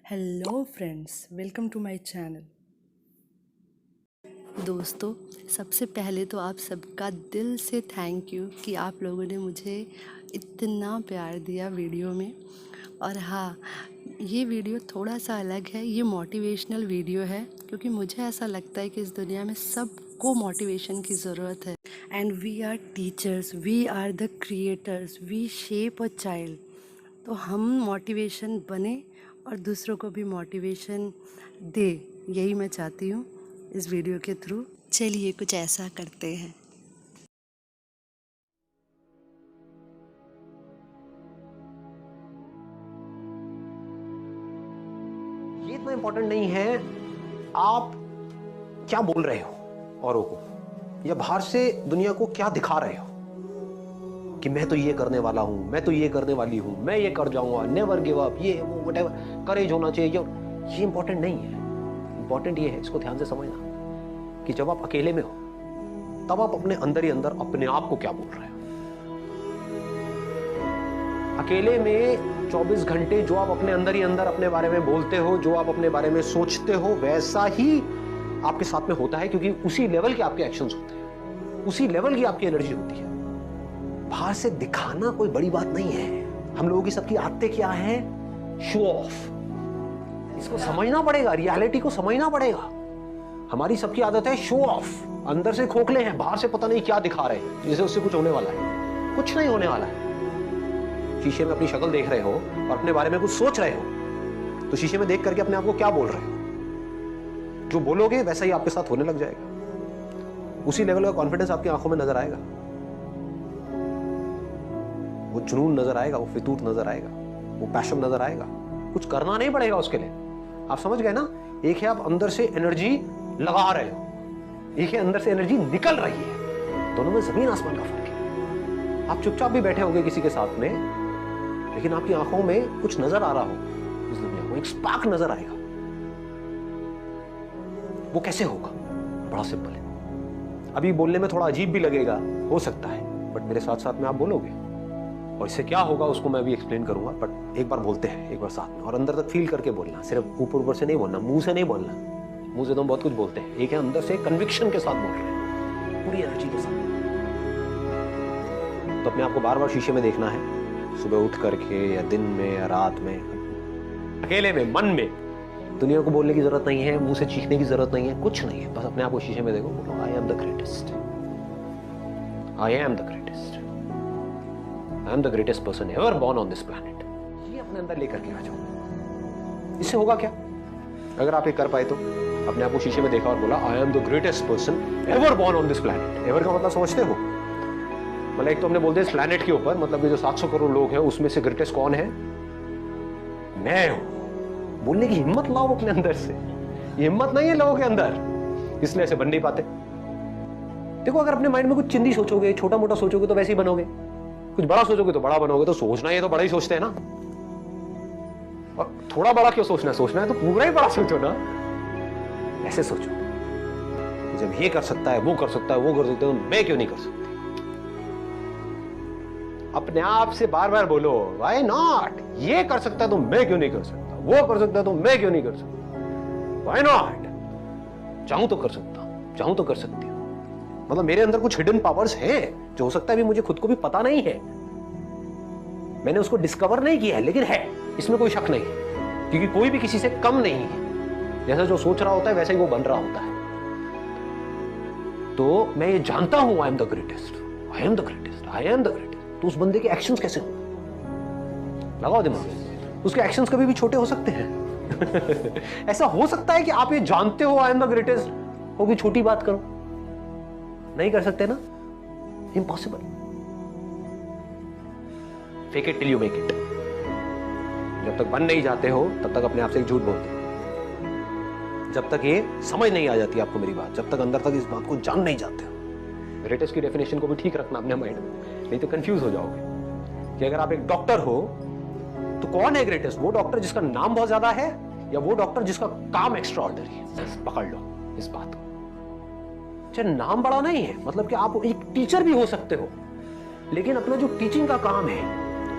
Hello friends, welcome to my channel. दोस्तों, सबसे पहले तो आप सबका दिल से थैंक यू कि आप लोगों ने मुझे इतना प्यार दिया वीडियो में। और हाँ, ये वीडियो थोड़ा सा अलग है, ये मोटिवेशनल वीडियो है क्योंकि मुझे ऐसा लगता है कि इस दुनिया में सबको मोटिवेशन की ज़रूरत है। And we are teachers, we are the creators, we shape a child. तो हम मोटिवेशन बने और दूसरों को भी मोटिवेशन दे, यही मैं चाहती हूँ इस वीडियो के थ्रू। चलिए कुछ ऐसा करते हैं। ये इतना इंपॉर्टेंट नहीं है आप क्या बोल रहे हो औरों को, या बाहर से दुनिया को क्या दिखा रहे हो कि मैं तो ये करने वाला हूं, मैं तो ये करने वाली हूं, मैं ये कर जाऊंगा, नेवर गिव अप, ये वो व्हाटएवर, करेज होना चाहिए। ये इंपॉर्टेंट नहीं है। इंपॉर्टेंट ये है, इसको ध्यान से समझना, कि जब आप अकेले में हो तब आप अपने अंदर ही अंदर अपने आप को क्या बोल रहे हो। अकेले में 24 घंटे जो आप अपने अंदर ही अंदर अपने बारे में बोलते हो, जो आप अपने बारे में सोचते हो, वैसा ही आपके साथ में होता है, क्योंकि उसी लेवल के आपके एक्शंस होते हैं, उसी लेवल की आपकी एनर्जी होती है। बाहर से दिखाना कोई बड़ी बात नहीं है। हम लोगों की सबकी आदतें क्या है? Show off. इसको समझना पड़ेगा, रियलिटी को समझना पड़ेगा। हमारी सबकी आदत है शो ऑफ। अंदर से खोखले हैं, बाहर से पता नहीं क्या दिखा रहे हैं, जैसे उससे कुछ होने वाला है। कुछ नहीं होने वाला है। शीशे में अपनी शक्ल देख रहे हो और अपने बारे में कुछ सोच रहे हो, तो शीशे में देख करके अपने आप को क्या बोल रहे हो? जो बोलोगे वैसा ही आपके साथ होने लग जाएगा। उसी लेवल का कॉन्फिडेंस आपकी आंखों में नजर आएगा, वो जुनून नजर आएगा, वो फितूर नजर आएगा, वो पैशन नजर आएगा। कुछ करना नहीं पड़ेगा उसके लिए। आप समझ गए ना? एक है आप अंदर से एनर्जी लगा रहे हो, एक है अंदर से एनर्जी निकल रही है। दोनों में जमीन आसमान का फर्क है। आप चुपचाप भी बैठे होंगे किसी के साथ में, लेकिन आपकी आंखों में कुछ नजर आ रहा हो, इस दुनिया को एक स्पार्क नजर आएगा। वो कैसे होगा? बड़ा सिंपल है। अभी बोलने में थोड़ा अजीब भी लगेगा, हो सकता है, बट मेरे साथ साथ में आप बोलोगे और इससे क्या होगा उसको मैं अभी एक्सप्लेन करूंगा। बट एक बार बोलते हैं, एक बार साथ में, और अंदर तक फील करके बोलना। सिर्फ ऊपर ऊपर से नहीं बोलना, मुंह से नहीं बोलना। मुंह से तो हम बहुत कुछ बोलते हैं, एक है अंदर से कन्विक्शन के साथ बोल रहे हैं, पूरी एनर्जी के साथ। तो अपने आप को बार बार शीशे में देखना है, सुबह उठ करके या दिन में या रात में, अकेले में, मन में। दुनिया को बोलने की जरूरत नहीं है, मुंह से चीखने की जरूरत नहीं है, कुछ नहीं है। बस अपने आप को शीशे में देखो, बोलो I am the greatest, I am the greatest, I am the greatest person ever born on this planet. ये अपने अंदर लेकर के आ जाओ। इससे होगा क्या? अगर आप ये कर पाए तो अपने आप को शीशे में देखा और बोला I am the greatest person ever born on this planet. Ever का मतलब समझते हो? मतलब एक तो हमने बोल दिया इस प्लैनेट के ऊपर, मतलब कि जो 700 करोड़ लोग हैं उसमें से ग्रेटेस्ट कौन है? मैं हूं। बोलने की हिम्मत लाओ अपने अंदर से। ये हिम्मत नहीं है लोगों के अंदर, इसलिए ऐसे बन नहीं पाते। देखो, अगर अपने माइंड में कुछ चिंदी सोचोगे, छोटा मोटा सोचोगे तो वैसे ही बनोगे, कुछ बड़ा सोचोगे तो बड़ा बनोगे। तो सोचना है तो बड़ा ही सोचते हैं ना, और थोड़ा बड़ा क्यों सोचना है? सोचना है तो पूरा ही बड़ा सोचो ना। ऐसे सोचो, जब ये कर सकता है, वो कर सकता है, वो कर सकता है, तो मैं क्यों नहीं कर सकती? अपने आप से बार बार बोलो व्हाई नॉट। ये कर सकता है तो मैं क्यों नहीं कर सकता, वो कर सकता है तो मैं क्यों नहीं कर सकता, व्हाई नॉट। चाहूं तो कर सकता हूं, चाहूं तो कर सकती हूं। मतलब मेरे अंदर कुछ हिडन पावर्स हैं जो हो सकता है अभी मुझे खुद को भी पता नहीं है, मैंने उसको डिस्कवर नहीं किया है, लेकिन है, इसमें कोई शक नहीं है। क्योंकि कोई भी किसी से कम नहीं है। जैसा जो सोच रहा होता है वैसा ही वो बन रहा होता है। तो मैं ये जानता हूं I am the greatest, I am the greatest, I am the greatest. तो उस बंदे के एक्शंस कैसे हो? लगाओ दिमाग। उसके एक्शंस कभी भी छोटे हो सकते हैं। ऐसा हो सकता है कि आप ये जानते हो आई एम द ग्रेटेस्ट, हो कि छोटी बात करो, नहीं कर सकते ना, impossible. Fake it till you make it. जब तक बन नहीं जाते हो तब तक अपने आप से एक झूठ बोलते हो। जब तक ये समझ नहीं आ जाती आपको मेरी बात, जब तक अंदर तक इस बात को जान नहीं जाते हो। ग्रेटेस्ट की डेफिनेशन को भी ठीक रखना अपने माइंड में, नहीं तो कंफ्यूज हो जाओगे। कि अगर आप एक डॉक्टर हो तो कौन है ग्रेटेस्ट? वो डॉक्टर जिसका नाम बहुत ज्यादा है, या वो डॉक्टर जिसका काम एक्स्ट्रा ऑर्डिनरी है? पकड़ लो इस बात को। नाम बड़ा नहीं है, मतलब कि आप एक टीचर भी हो सकते हो, लेकिन अपना जो टीचिंग का काम है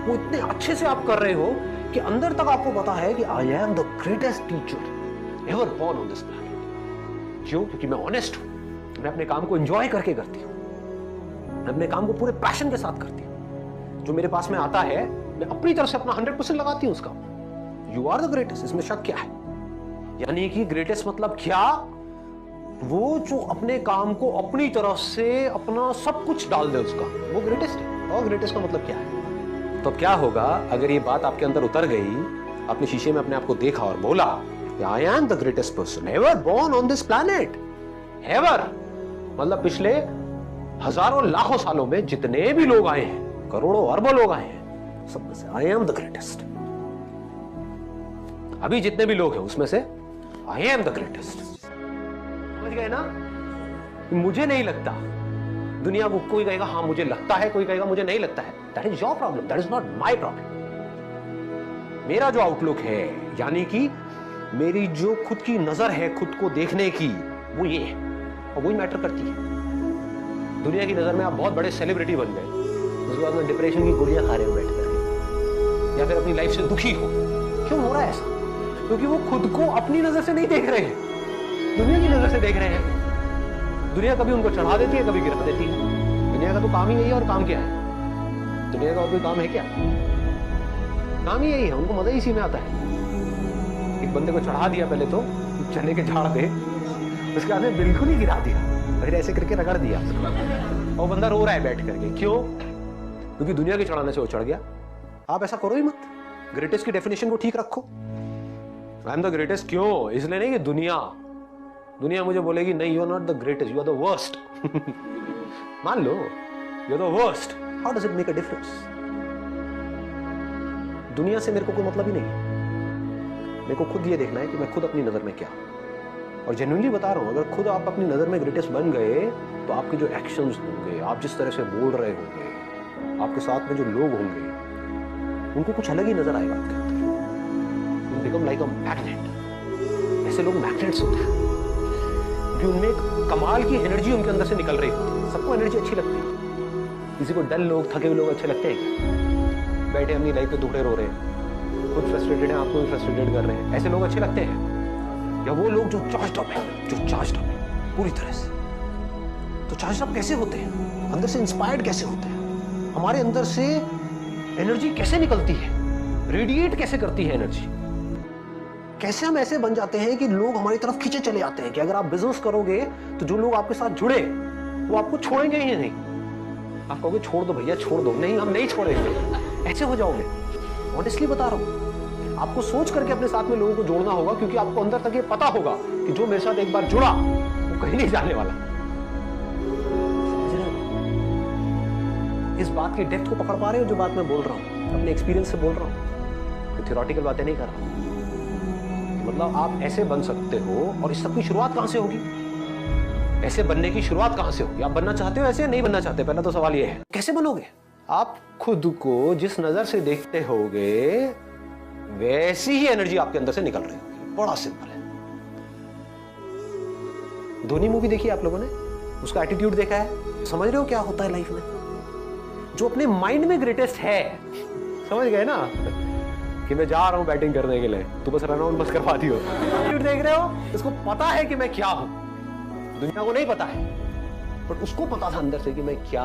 वो इतने अच्छे से आप कर रहे हो कि अंदर तक आपको पता है कि I am the greatest teacher ever born on this planet. क्यों? क्योंकि मैं ऑनेस्ट हूं, मैं अपने काम को एंजॉय करके करती हूं, मैं अपने काम को पूरे पैशन के साथ करती हूं। जो मेरे पास में आता है मैं अपनी तरफ से अपना 100% लगाती हूं उसका। यू आर द ग्रेटेस्ट, इसमें शक क्या है? यानी कि ग्रेटेस्ट मतलब क्या? वो जो अपने काम को अपनी तरफ से अपना सब कुछ डाल दे उसका, वो ग्रेटेस्ट है। और ग्रेटेस्ट का मतलब क्या है? तो क्या होगा अगर ये बात आपके अंदर उतर गई, आपने शीशे में अपने आप को देखा और बोला I am the greatest person ever born on this planet ever. मतलब पिछले हजारों लाखों सालों में जितने भी लोग आए हैं, करोड़ों अरबों लोग आए हैं, सब में से आई एम द ग्रेटेस्ट। अभी जितने भी लोग हैं उसमें से आई एम द ग्रेटेस्ट। समझ गए ना? मुझे नहीं लगता। दुनिया को कोई कहेगा हाँ मुझे लगता है, कोई कहेगा मुझे नहीं लगता है। That is your problem, that is not my problem. मेरा जो आउटलुक है, यानी कि मेरी जो खुद की नजर है खुद को देखने की, वो ये है और वही मैटर करती है। दुनिया की नजर में आप बहुत बड़े सेलिब्रिटी बन गए, उसके बाद में डिप्रेशन की गोलियां खा रहे हो बैठ करके, या फिर अपनी लाइफ से दुखी हो। क्यों हो रहा है ऐसा? क्योंकि वो खुद को अपनी नजर से नहीं देख रहे हैं, दुनिया की नजर से देख रहे हैं। दुनिया कभी उनको चढ़ा देती है, कभी गिरा देती है। दुनिया का तो काम ही यही है। और काम क्या है? दुनिया का और कोई काम है क्या? काम ही यही है, उनको मजा ही इसी में आता है। एक बंदे को चढ़ा दिया पहले तो चने के झाड़ पे, उसके बाद में बिल्कुल ही गिरा दिया, फिर ऐसे करके रगड़ दिया और बंदा रो रहा है बैठ करके। क्यों? क्योंकि दुनिया के चढ़ाने से वो चढ़ गया। आप ऐसा करो ही मत। ग्रेटेस्ट की डेफिनेशन को ठीक रखो। आई एम द ग्रेटेस्ट क्यों? इसलिए नहीं कि दुनिया मुझे बोलेगी नहीं you are not the greatest, you are the worst. मान लो you are the worst, how does it make a difference? दुनिया से मेरे को कोई मतलब ही नहीं है। मेरे को खुद ये देखना है कि मैं खुद अपनी नजर में क्या। और जेन्युइनली बता रहा हूं, अगर खुद आप अपनी नजर में ग्रेटेस्ट बन गए तो आपके जो एक्शंस होंगे, आप जिस तरह से बोल रहे होंगे, आपके साथ में जो लोग होंगे, उनको कुछ अलग ही नजर आएगा आपके अंदर। Become like a magnet. ऐसे लोग मैग्नेट्स होते हैं कि उनमें एक कमाल की एनर्जी उनके अंदर से निकल रही होती है। सबको एनर्जी अच्छी लगती है। किसी को डल लोग, थके हुए लोग अच्छे लगते हैं क्या? बैठे अपनी लाइफ पे दुखड़े रो रहे हैं, खुद फ्रस्ट्रेटेड है, आपको भी फ्रस्ट्रेटेड कर रहे हैं, ऐसे लोग अच्छे लगते हैं? या वो लोग जो चार्ज्ड अप है पूरी तरह से। तो चार्ज्ड अप कैसे होते हैं? अंदर से इंस्पायर्ड कैसे होते हैं? हमारे अंदर से एनर्जी कैसे निकलती है? रेडिएट कैसे करती है एनर्जी? कैसे हम ऐसे बन जाते हैं कि लोग हमारी तरफ खींचे चले आते हैं कि अगर आप बिजनेस करोगे तो जो लोग आपके साथ जुड़े वो आपको छोड़ेंगे ही नहीं। आप कहोगे छोड़ दो भैया, छोड़ दो। नहीं, हम नहीं छोड़ेंगे। ऐसे हो जाओगे। ऑनेस्टली बता रहा हूं, आपको सोच करके अपने साथ में लोगों को जोड़ना होगा, क्योंकि आपको अंदर तक ये पता होगा कि जो मेरे साथ एक बार जुड़ा वो कहीं नहीं जाने वाला। इस बात की डेप्थ को पकड़ पा रहे हो जो बात मैं बोल रहा हूं? अपने एक्सपीरियंस से बोल रहा हूं, तो थ्योरेटिकल बातें नहीं कर रहा। मतलब आप ऐसे बन सकते हो। और इस सब की शुरुआत कहां से होगी? ऐसे बनने की शुरुआत कहां से होगी? आप बनना चाहते हो ऐसे? नहीं बनना चाहते? पहला तो सवाल ये है, कैसे बनोगे? आप खुद को जिस नजर से देखते होगे वैसी ही एनर्जी आपके अंदर से निकल रही होगी। बड़ा सिंपल है। धोनी मूवी देखी आप लोगों ने? उसका एटीट्यूड देखा है? समझ रहे हो क्या होता है लाइफ में? जो अपने माइंड में ग्रेटेस्ट है, समझ गए ना, कि मैं जा रहा हूं बैटिंग करने के लिए, तू बस रन आउट बस करवा दियो। देख रहे हो? उसको पता है कि मैं क्या हूं। दुनिया को नहीं पता है, पर उसको पता था अंदर से कि मैं क्या।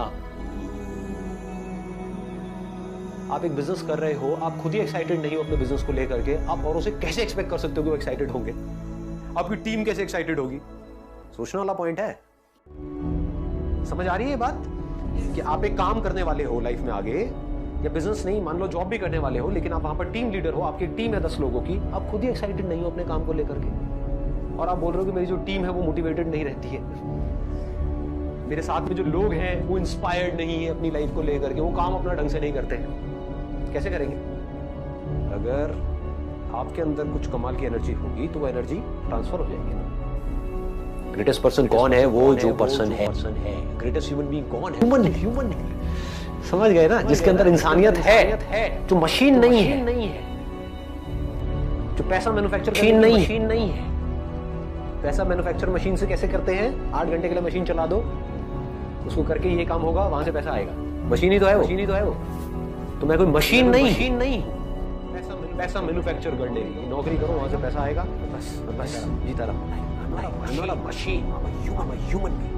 आप एक बिजनेस कर रहे हो, आप खुद ही एक्साइटेड नहीं हो अपने बिजनेस को लेकर के, आप औरों से कैसे एक्सपेक्ट कर सकते हो कि वो एक्साइटेड होंगे? आपकी टीम कैसे एक्साइटेड होगी? सोचने वाला पॉइंट है। समझ आ रही है ये बात कि आप एक काम करने वाले हो लाइफ में आगे, या बिजनेस नहीं, मान लो जॉब भी करने वाले हो, लेकिन आप वहां पर टीम लीडर हो, आपकी टीम है 10 लोगों की, आप खुद ही एक्साइटेड नहीं हो अपने काम को लेकर के, और आप बोल रहे हो कि मेरी जो टीम है वो मोटिवेटेड नहीं रहती है, मेरे साथ में जो लोग हैं वो इंस्पायर्ड नहीं है अपनी लाइफ को लेकर के, वो काम अपना ढंग से नहीं करते हैं। कैसे करेंगे? अगर आपके अंदर कुछ कमाल की एनर्जी होगी तो वो एनर्जी ट्रांसफर हो जाएगी ना। ग्रेटेस्ट पर्सन कौन है? वो जो पर्सन है। ग्रेटेस्ट ह्यूमन बीइंग कौन है? ह्यूमन। समझ गए ना? जिसके अंदर इंसानियत है, जो मशीन नहीं है, जो पैसा मैन्युफैक्चर मशीन नहीं है। पैसा मैन्युफैक्चर मशीन से कैसे करते हैं? 8 घंटे के लिए मशीन चला दो, उसको करके ये काम होगा, वहां से पैसा आएगा। मशीन ही तो है वो। तो मैं कोई मशीन नहीं हूं। पैसा मैन्युफैक्चर करने की नौकरी करो, वहां से पैसा आएगा, बस बस जीता रहो। I'm not a machine. I'm a human being.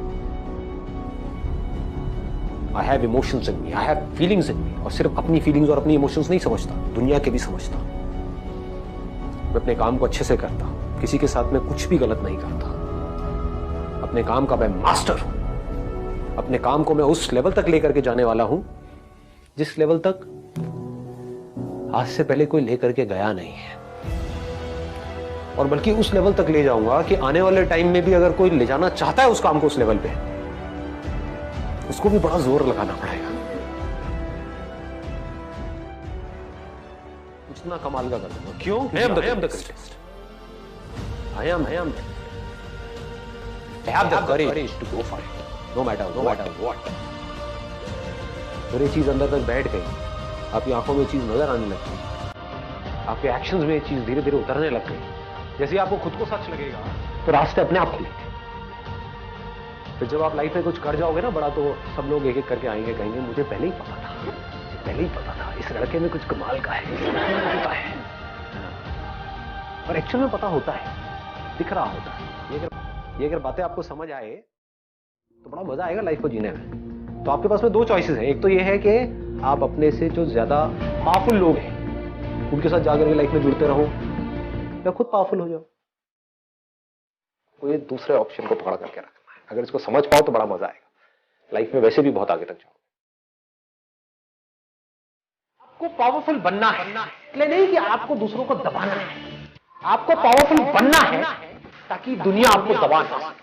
I have emotions in me. I have feelings in me. और सिर्फ अपनी फीलिंग्स और अपनी इमोशंस नहीं समझता, दुनिया के भी समझता। मैं अपने काम को अच्छे से करता, किसी के साथ में कुछ भी गलत नहीं करता। अपने काम का मैं मास्टर हूं। अपने काम को मैं उस लेवल तक लेकर के जाने वाला हूं जिस लेवल तक आज से पहले कोई लेकर के गया नहीं है, और बल्कि उस लेवल तक ले जाऊंगा कि आने वाले टाइम में भी अगर कोई ले जाना चाहता है उस काम को उस लेवल पे, उसको भी बड़ा जोर लगाना पड़ेगा। इतना कमाल का कर दूंगा। क्यों? I am the greatest. I have the courage to go for it. No matter what. फिर ये चीज अंदर तक बैठ गई, आपकी आंखों में ये चीज नजर आने लग गई, आपके एक्शंस में ये चीज धीरे धीरे उतरने लग गई। जैसे आपको खुद को सच लगेगा तो रास्ते अपने आप खुलेंगे। फिर जब आप लाइफ में कुछ कर जाओगे ना बड़ा, तो सब लोग एक एक करके आएंगे, कहेंगे मुझे पहले ही पता था, इस लड़के में कुछ कमाल का है, और एक्चुअल में पता होता है, दिख रहा होता है। ये अगर बातें आपको समझ आए तो बड़ा मजा आएगा लाइफ को जीने में। तो आपके पास में दो चॉइसेस हैं। एक तो ये है कि आप अपने से जो ज्यादा पावरफुल लोग हैं उनके साथ जाकर के लाइफ में जुड़ते रहो, या खुद पावरफुल हो जाओ। कोई दूसरे ऑप्शन को पकड़ करके रखना है। अगर इसको समझ पाओ तो बड़ा मजा आएगा लाइफ में, वैसे भी बहुत आगे तक जाओ। आपको पावरफुल बनना है, इसलिए नहीं कि आपको दूसरों को दबाना है। आपको पावरफुल बनना है ताकि दुनिया आपको दबा ना सके।